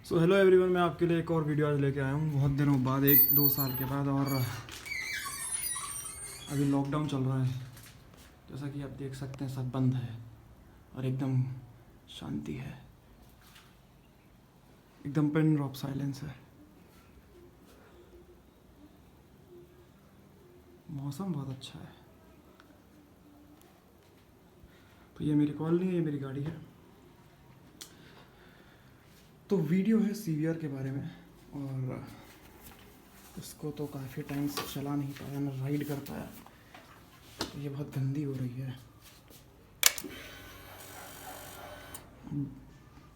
So hello everyone, मैं आपके लिए एक और वीडियो आज लेके आया हूँ बहुत दिनों बाद, 1-2 साल के बाद। और अभी लॉकडाउन चल रहा है, जैसा कि आप देख सकते हैं सब बंद है और एकदम शांति है, एकदम पिन ड्रॉप साइलेंस है। मौसम बहुत अच्छा है। तो ये मेरी कॉल नहीं है, ये मेरी गाड़ी है। तो वीडियो है सीवीआर के बारे में, और इसको तो काफ़ी टाइम से चला नहीं पाया, ना राइड कर पाया। तो ये बहुत गंदी हो रही है।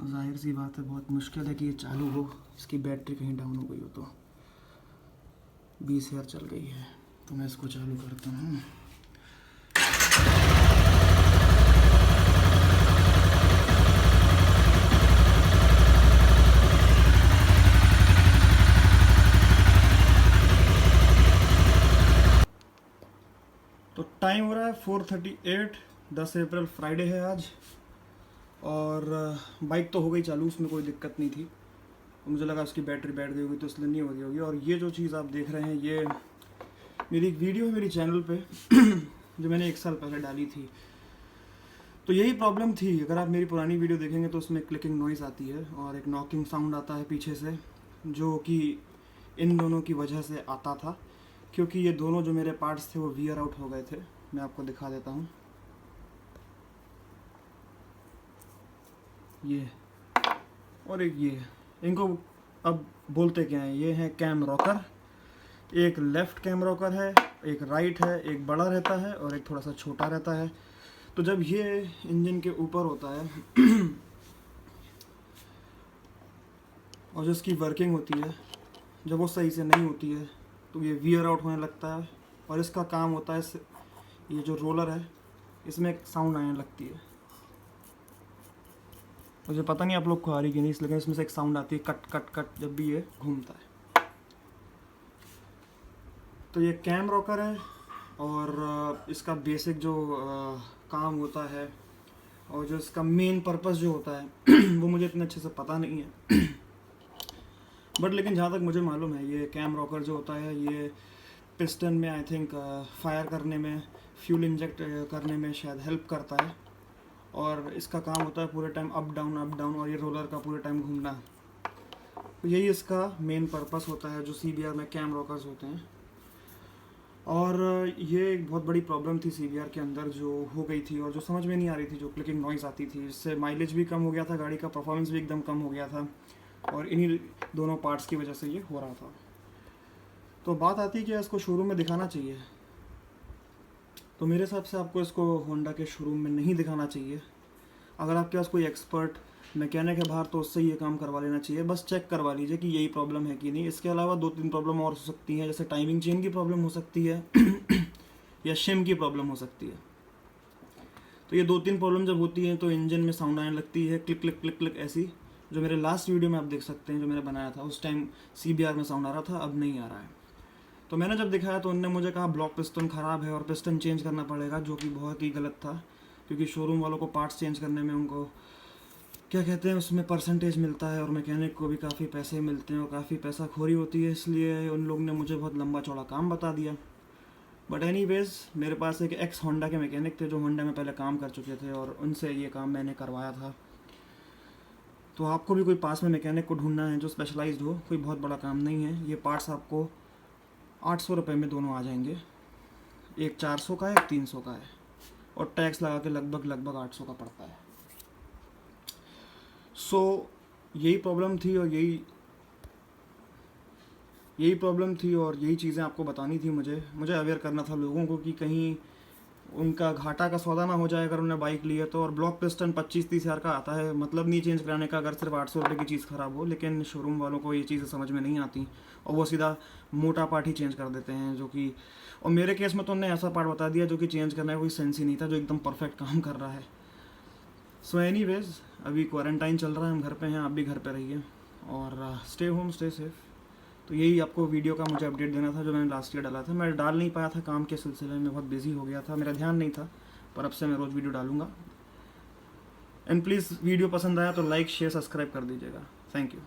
जाहिर सी बात है, बहुत मुश्किल है कि ये चालू हो, इसकी बैटरी कहीं डाउन हो गई हो तो। 20,000 चल गई है, तो मैं इसको चालू करता हूँ। तो टाइम हो रहा है 4:38, 10 अप्रैल, फ्राइडे है आज। और बाइक तो हो गई चालू, उसमें कोई दिक्कत नहीं थी। तो मुझे लगा उसकी बैटरी बैठ गई होगी तो इसलिए नहीं हो गई होगी। और ये जो चीज़ आप देख रहे हैं, ये मेरी एक वीडियो है मेरी चैनल पे जो मैंने 1 साल पहले डाली थी। तो यही प्रॉब्लम थी। अगर आप मेरी पुरानी वीडियो देखेंगे तो उसमें क्लिकिंग नॉइज़ आती है और एक नॉकिंग साउंड आता है पीछे से, जो कि इन दोनों की वजह से आता था, क्योंकि ये दोनों जो मेरे पार्ट्स थे वो वियर आउट हो गए थे। मैं आपको दिखा देता हूँ, ये और एक ये। इनको अब बोलते क्या हैं, ये है कैम रॉकर। एक लेफ़्ट कैम रॉकर है, एक राइट है, एक बड़ा रहता है और एक थोड़ा सा छोटा रहता है। तो जब ये इंजन के ऊपर होता है और जो इसकी वर्किंग होती है, जब वो सही से नहीं होती है तो ये वियर आउट होने लगता है। और इसका काम होता है, ये जो रोलर है इसमें एक साउंड आने लगती है। मुझे पता नहीं आप लोग को आ रही कि नहीं, लेकिन इसमें से एक साउंड आती है, कट कट कट, जब भी ये घूमता है। तो ये कैम रॉकर है और इसका बेसिक जो काम होता है और जो इसका मेन पर्पस जो होता है वो मुझे इतने अच्छे से पता नहीं है बट लेकिन जहाँ तक मुझे मालूम है, ये कैम रॉकर जो होता है ये पिस्टन में आई थिंक फायर करने में, फ्यूल इंजेक्ट करने में शायद हेल्प करता है। और इसका काम होता है पूरे टाइम अप डाउन, और ये रोलर का पूरे टाइम घूमना। तो यही इसका मेन पर्पस होता है जो सीबीआर में कैम रॉकर्स होते हैं। और ये एक बहुत बड़ी प्रॉब्लम थी सीबीआर के अंदर जो हो गई थी और जो समझ में नहीं आ रही थी, जो क्लिकिंग नॉइज़ आती थी। इससे माइलेज भी कम हो गया था, गाड़ी का परफॉर्मेंस भी एकदम कम हो गया था, और इन्हीं दोनों पार्ट्स की वजह से ये हो रहा था। तो बात आती है कि इसको शोरूम में दिखाना चाहिए। तो मेरे हिसाब से आपको इसको होंडा के शोरूम में नहीं दिखाना चाहिए। अगर आपके पास कोई एक्सपर्ट मैकेनिक है बाहर तो उससे ये काम करवा लेना चाहिए। बस चेक करवा लीजिए कि यही प्रॉब्लम है कि नहीं। इसके अलावा 2-3 प्रॉब्लम और हो सकती हैं, जैसे टाइमिंग चेन की प्रॉब्लम हो सकती है या शिम की प्रॉब्लम हो सकती है। तो ये 2-3 प्रॉब्लम जब होती हैं तो इंजन में साउंड आने लगती है, क्लिक क्लिक क्लिक क्लिक ऐसी। जो मेरे लास्ट वीडियो में आप देख सकते हैं, जो मैंने बनाया था, उस टाइम सीबीआर में साउंड आ रहा था, अब नहीं आ रहा है। तो मैंने जब दिखाया तो उन्होंने मुझे कहा ब्लॉक पिस्टन ख़राब है और पिस्टन चेंज करना पड़ेगा, जो कि बहुत ही गलत था, क्योंकि शोरूम वालों को पार्ट्स चेंज करने में उनको क्या कहते हैं, उसमें परसेंटेज मिलता है और मैकेनिक को भी काफ़ी पैसे मिलते हैं और काफ़ी पैसा खोरी होती है। इसलिए उन लोग ने मुझे बहुत लंबा चौड़ा काम बता दिया। बट एनीवेज, मेरे पास एक एक्स होंडा के मैकेनिक थे जो होंडा में पहले काम कर चुके थे और उनसे ये काम मैंने करवाया था। तो आपको भी कोई पास में मैकेनिक को ढूंढना है जो स्पेशलाइज्ड हो, कोई बहुत बड़ा काम नहीं है। ये पार्ट्स आपको 800 रुपये में दोनों आ जाएंगे। एक 400 का है, एक 300 का है, और टैक्स लगा के लगभग 800 का पड़ता है। सो यही प्रॉब्लम थी और यही प्रॉब्लम थी और यही चीज़ें आपको बतानी थी। मुझे अवेयर करना था लोगों को कि कहीं उनका घाटा का सौदा ना हो जाए अगर उन्होंने बाइक ली है तो। और ब्लॉक पिस्टन 25-30 हज़ार का आता है, मतलब नहीं चेंज कराने का अगर सिर्फ 800 रुपये की चीज़ ख़राब हो। लेकिन शोरूम वालों को ये चीज़ें समझ में नहीं आती और वो सीधा मोटा पार्ट ही चेंज कर देते हैं, जो कि, और मेरे केस में तो उन्होंने ऐसा पार्ट बता दिया जो कि चेंज करने का कोई सेंस ही नहीं था, जो एकदम परफेक्ट काम कर रहा है। सो एनीवेज, अभी क्वारंटाइन चल रहा है, हम घर पे हैं, आप भी घर पे रहिए और स्टे होम, स्टे सेफ। तो यही आपको वीडियो का मुझे अपडेट देना था जो मैंने लास्ट ईयर डाला था। मैं डाल नहीं पाया था, काम के सिलसिले में बहुत बिजी हो गया था, मेरा ध्यान नहीं था, पर अब से मैं रोज़ वीडियो डालूंगा। एंड प्लीज़ वीडियो पसंद आया तो लाइक, शेयर, सब्सक्राइब कर दीजिएगा। Thank you.